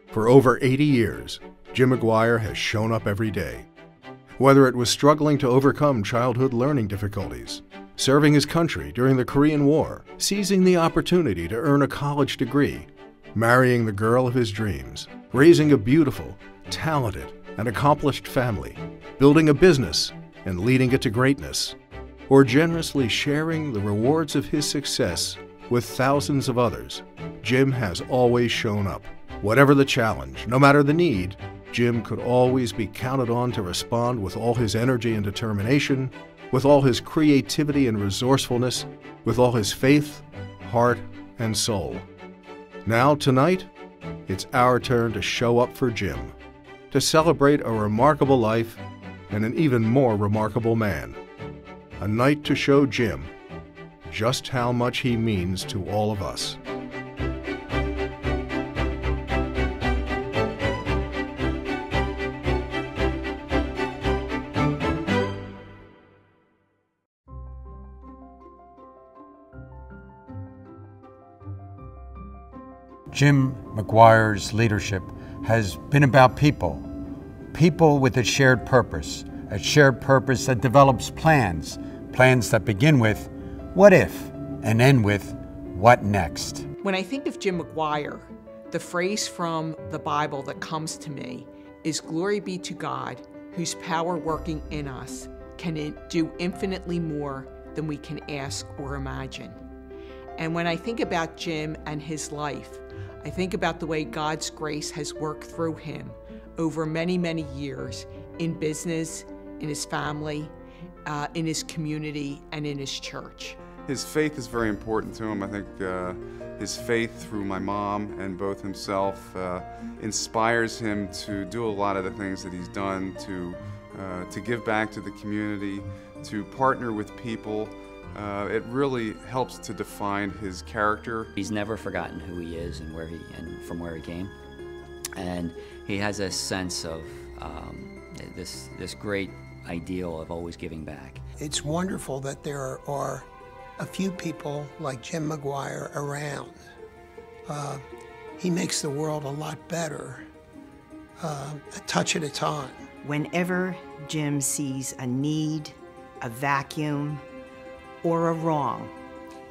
For over 80 years, Jim McGuire has shown up every day. Whether it was struggling to overcome childhood learning difficulties, serving his country during the Korean War, seizing the opportunity to earn a college degree, marrying the girl of his dreams, raising a beautiful, talented, and accomplished family, building a business and leading it to greatness, or generously sharing the rewards of his success with thousands of others, Jim has always shown up. Whatever the challenge, no matter the need, Jim could always be counted on to respond with all his energy and determination, with all his creativity and resourcefulness, with all his faith, heart, and soul. Now, tonight, it's our turn to show up for Jim, to celebrate a remarkable life and an even more remarkable man. A night to show Jim just how much he means to all of us. Jim McGuire's leadership has been about people. People with a shared purpose that develops plans that begin with, what if, and end with, what next? When I think of Jim McGuire, the phrase from the Bible that comes to me is, "Glory be to God, whose power working in us can do infinitely more than we can ask or imagine." And when I think about Jim and his life, I think about the way God's grace has worked through him over many, many years in business, in his family, in his community, and in his church. His faith is very important to him. I think his faith through my mom and both himself inspires him to do a lot of the things that he's done, to give back to the community, to partner with people. It really helps to define his character. He's never forgotten who he is and from where he came, and he has a sense of this great ideal of always giving back. It's wonderful that there are a few people like Jim McGuire around. He makes the world a lot better, a touch at a time. Whenever Jim sees a need, a vacuum, or a wrong,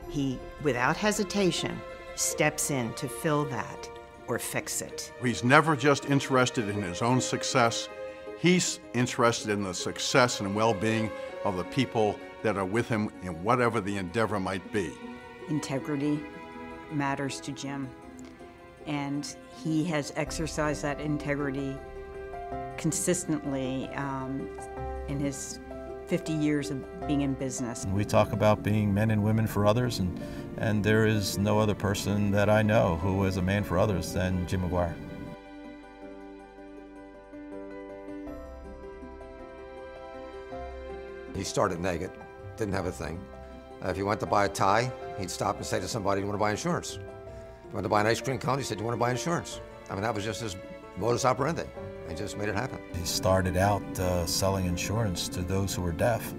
he, without hesitation, steps in to fill that or fix it. He's never just interested in his own success. He's interested in the success and well-being of the people that are with him in whatever the endeavor might be. Integrity matters to Jim, and he has exercised that integrity consistently in his 50 years of being in business. We talk about being men and women for others, and there is no other person that I know who is a man for others than Jim McGuire. He started naked, didn't have a thing. If you went to buy a tie, he'd stop and say to somebody, "You want to buy insurance?" You want to buy an ice cream cone? He said, "You want to buy insurance?" I mean, that was just his modus operandi. He just made it happen. He started out selling insurance to those who were deaf.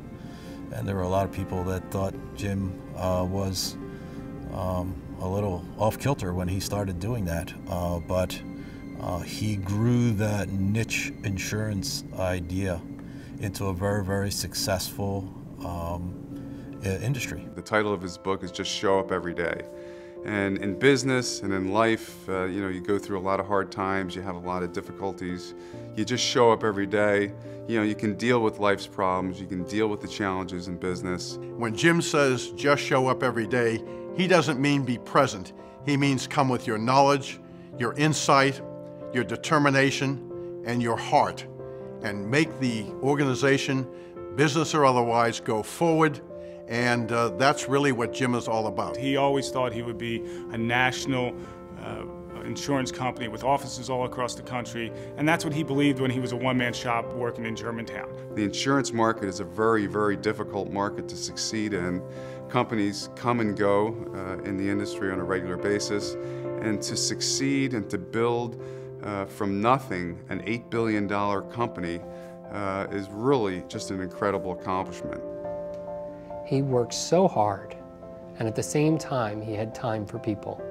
And there were a lot of people that thought Jim was a little off-kilter when he started doing that. But he grew that niche insurance idea into a very, very successful industry. The title of his book is just Show Up Every Day. And in business and in life, you know, you go through a lot of hard times, you have a lot of difficulties. You just show up every day. You know, you can deal with life's problems, you can deal with the challenges in business. When Jim says just show up every day, he doesn't mean be present. He means come with your knowledge, your insight, your determination, and your heart, and make the organization, business or otherwise, go forward. And that's really what Jim is all about. He always thought he would be a national insurance company with offices all across the country, and that's what he believed when he was a one-man shop working in Germantown. The insurance market is a very, very difficult market to succeed in. Companies come and go in the industry on a regular basis, and to succeed and to build from nothing an $8 billion company is really just an incredible accomplishment. He worked so hard, and at the same time, he had time for people.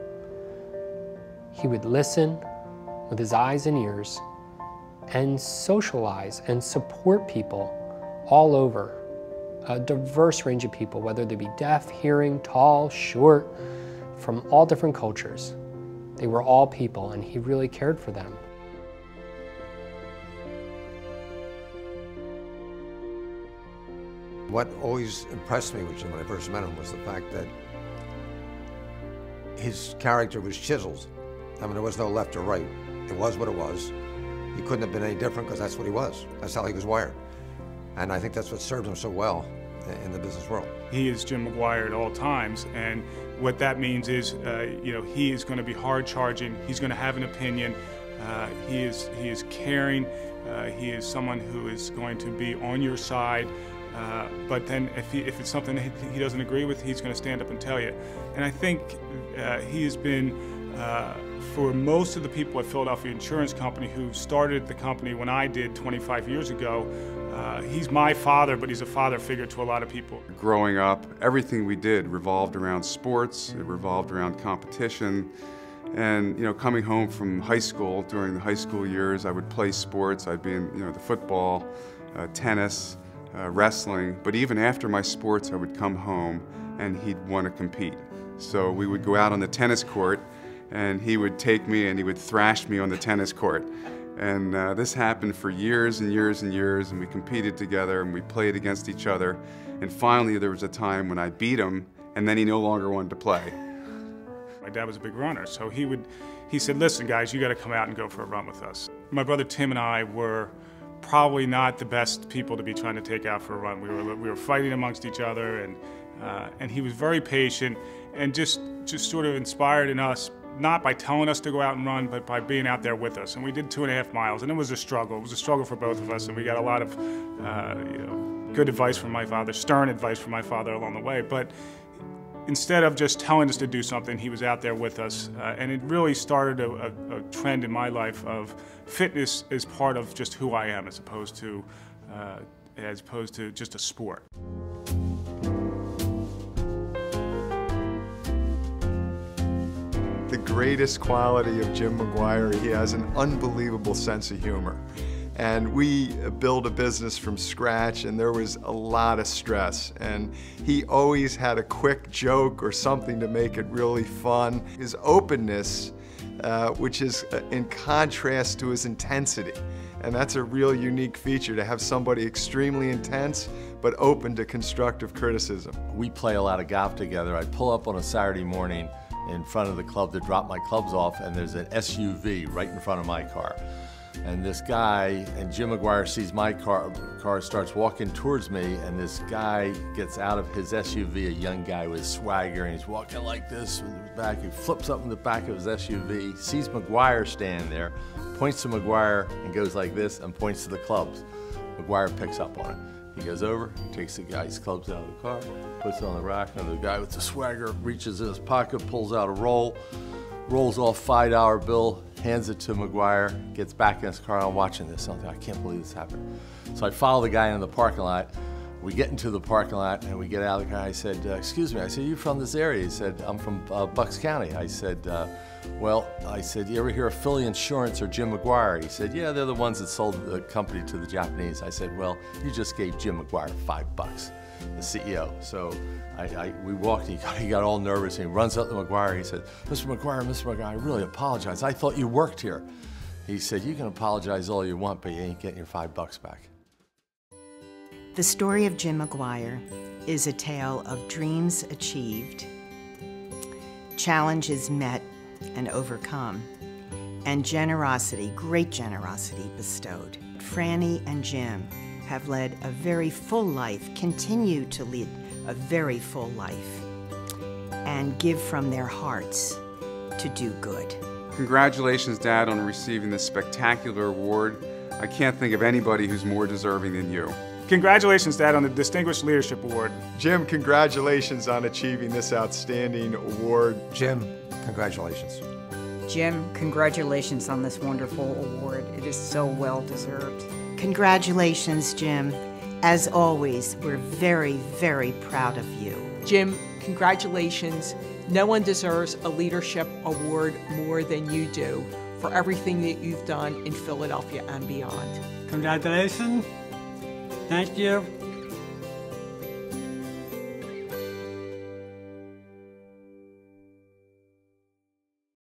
He would listen with his eyes and ears and socialize and support people all over, a diverse range of people, whether they be deaf, hearing, tall, short, from all different cultures. They were all people, and he really cared for them. What always impressed me with Jim when I first met him was the fact that his character was chiseled. I mean, there was no left or right. It was what it was. He couldn't have been any different because that's what he was. That's how he was wired. And I think that's what served him so well in the business world. He is Jim McGuire at all times, and what that means is, he is going to be hard charging. He's going to have an opinion. He is caring. He is someone who is going to be on your side. But then if it's something that he doesn't agree with, he's going to stand up and tell you. And I think he has been, for most of the people at Philadelphia Insurance Company who started the company when I did 25 years ago, he's my father, but he's a father figure to a lot of people. Growing up, everything we did revolved around sports, it revolved around competition. And coming home from high school, during the high school years, I would play sports. I'd be in the football, tennis, wrestling. But even after my sports, I would come home and he'd want to compete. So we would go out on the tennis court and he would take me and he would thrash me on the tennis court. And this happened for years and years and years, and we competed together and we played against each other. And finally there was a time when I beat him and then he no longer wanted to play. My dad was a big runner, so he said, listen guys, you got to come out and go for a run with us. My brother Tim and I were probably not the best people to be trying to take out for a run. We were fighting amongst each other, and he was very patient and just sort of inspired in us, not by telling us to go out and run, but by being out there with us. And we did 2.5 miles, and it was a struggle. It was a struggle for both of us, and we got a lot of good advice from my father, stern advice from my father along the way. But instead of just telling us to do something, he was out there with us, and it really started a trend in my life of fitness as part of just who I am, as opposed to just a sport. The greatest quality of Jim McGuire, he has an unbelievable sense of humor. And we built a business from scratch, and there was a lot of stress. And he always had a quick joke or something to make it really fun. His openness, which is in contrast to his intensity. And that's a real unique feature, to have somebody extremely intense but open to constructive criticism. We play a lot of golf together. I pull up on a Saturday morning in front of the club to drop my clubs off, and there's an SUV right in front of my car. And this guy, and Jim McGuire sees my car, starts walking towards me, and this guy gets out of his SUV, a young guy with swagger, and he's walking like this in the back. He flips up in the back of his SUV, sees McGuire standing there, points to McGuire and goes like this and points to the clubs. McGuire picks up on it. He goes over, takes the guy's clubs out of the car, puts it on the rack, and the guy with the swagger reaches in his pocket, pulls out a roll, rolls off $5 bill, hands it to McGuire, gets back in his car. I'm watching this, and I'm like, I can't believe this happened. So I follow the guy in the parking lot. We get into the parking lot and we get out of the car. I said, excuse me, I said, you from this area? He said, I'm from Bucks County. I said, well, I said, you ever hear of Philly Insurance or Jim McGuire? He said, yeah, they're the ones that sold the company to the Japanese. I said, well, you just gave Jim McGuire $5, the CEO. So we walked, and he got all nervous, and he runs up to McGuire. He said, Mr. McGuire, I really apologize. I thought you worked here. He said, you can apologize all you want, but you ain't getting your $5 back. The story of Jim McGuire is a tale of dreams achieved, challenges met and overcome, and generosity, great generosity bestowed. Franny and Jim have led a very full life, continue to lead a very full life, and give from their hearts to do good. Congratulations, Dad, on receiving this spectacular award. I can't think of anybody who's more deserving than you. Congratulations, Dad, on the Distinguished Leadership Award. Jim, congratulations on achieving this outstanding award. Jim, congratulations. Jim, congratulations on this wonderful award. It is so well deserved. Congratulations, Jim. As always, we're very, very proud of you. Jim, congratulations No one deserves a leadership award more than you do for everything that you've done in Philadelphia and beyond. Congratulations. Thank you.